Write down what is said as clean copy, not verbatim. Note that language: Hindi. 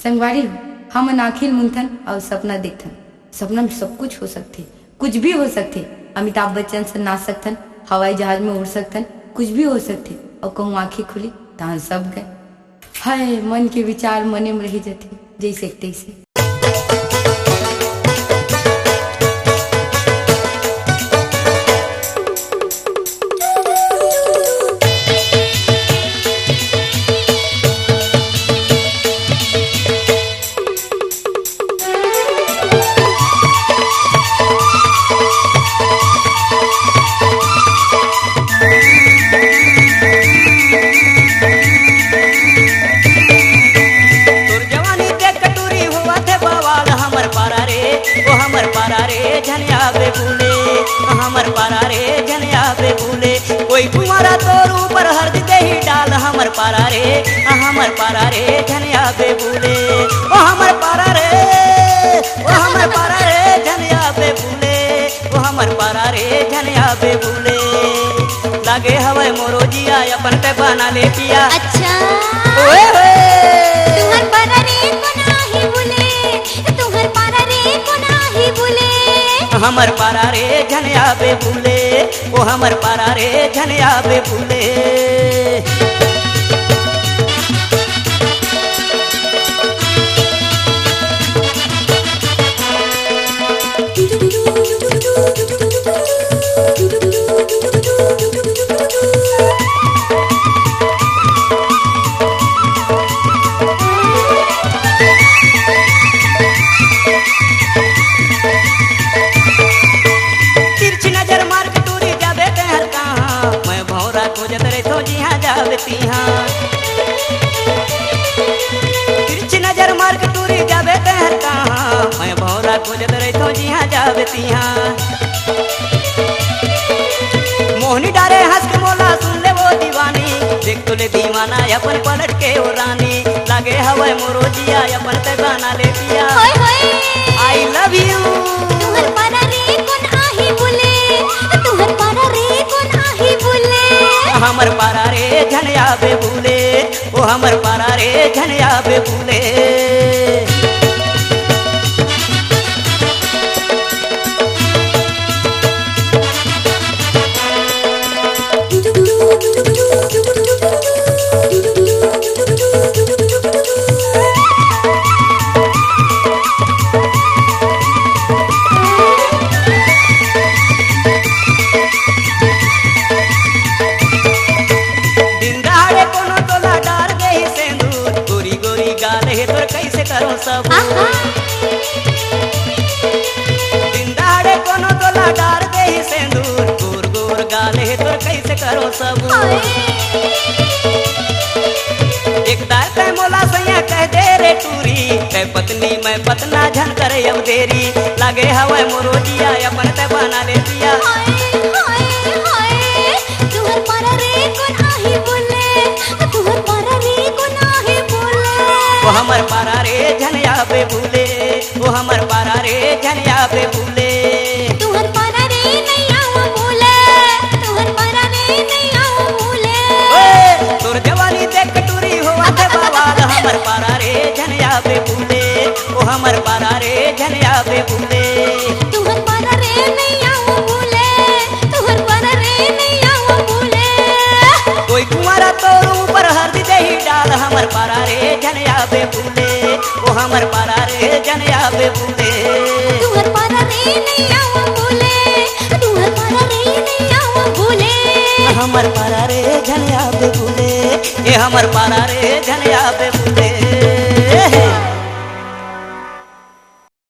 संगवारी हो हम आखिर मुंथन और सपना देखथन। सपना में सब कुछ हो सकते, कुछ भी हो सकते। अमिताभ बच्चन से नाच सकथन, हवाई जहाज में उड़ सकथन, कुछ भी हो सकते। और कहूँ आँखें खुली तहाँ सब गए। हाय मन के विचार मने में रह जाते जैसे तैसे। हमर पारा रे झनिया बे भूले कोई कुमारा तोर ऊपर हर्द दे ही डाल हमर पारा रे झनिया बे भूले ओ हमर पारा रे झनिया बे भूले ओ हमर पारा रे झनिया बे भूले लागे हवे मोरो जिया अपन पे बना ले पिया। अच्छा ओए तुम्हार पारा रे कोना ही भूले, तुम्हार पारा रे कोना ही भूले। हमर पारा रे झनिया बे भूले ओ हमर पारा रे झनिया बे भूले। तिरछी नजर मार के टूरी जावे तहर कहाँ मैं भौरा खोजत रही तो जिहाँ जावे तिहाँ। मोहनी डारे हंस के मोला सुन ले वो दीवानी देख तो ले दीवाना अपन पलट के ओ रानी लागे हवे मोरो जिया अपन ते गाना ले पिया। आई लव यू तुम्हार पारा रे कोन आही भूले, तुम्हार पारा रे कोन आही भूले। हमर पारा रे झनिया बे भूले ओ हमर पारा रे झनिया बे भूले। सब दिन दहाड़े कोनो तोला डार दे ही सिंदूर गोर गोर गाले तोर कैसे करो सब। एक दार ते मोला सैया कह दे रे टूरी ते पत्नी मैं पतना झन करे अब देरी लागे हवे मोरो जिया अपन ते बना ले पिया। तुम्हार पारा रे कोन आही भूले, तुम्हार पारा रे कोन आही भूले। ओ हमर पारा रे झनिया बे भूले ओ हमर पारा रे झनिया बे भूले। तुम्हार पारा रे नहीं आवा भूले, तुम्हार पारा रे नहीं आवा भूले। ओए तोर जवानी देख टूरी होवा ते बवाल हमर पारा रे झनिया बे भूले ओ हमर पारा रे झनिया बे भूले। तुम्हार पारा रे नहीं आवा भूले, तुम्हार पारा रे नहीं आवा भूले। कोई कुंवारा तोर ऊपर हर्द दे ही डाल हमर पारा रे झनिया बे भूले ओ हमर पारा रे झनिया बे भूले। तुम्हार पारा रे नहीं आवा भूले, तुम्हार पारा रे नहीं आवा भूले। हमर पारा रे झनिया बे भूले ए हमर पारा रे झनिया बे भूले।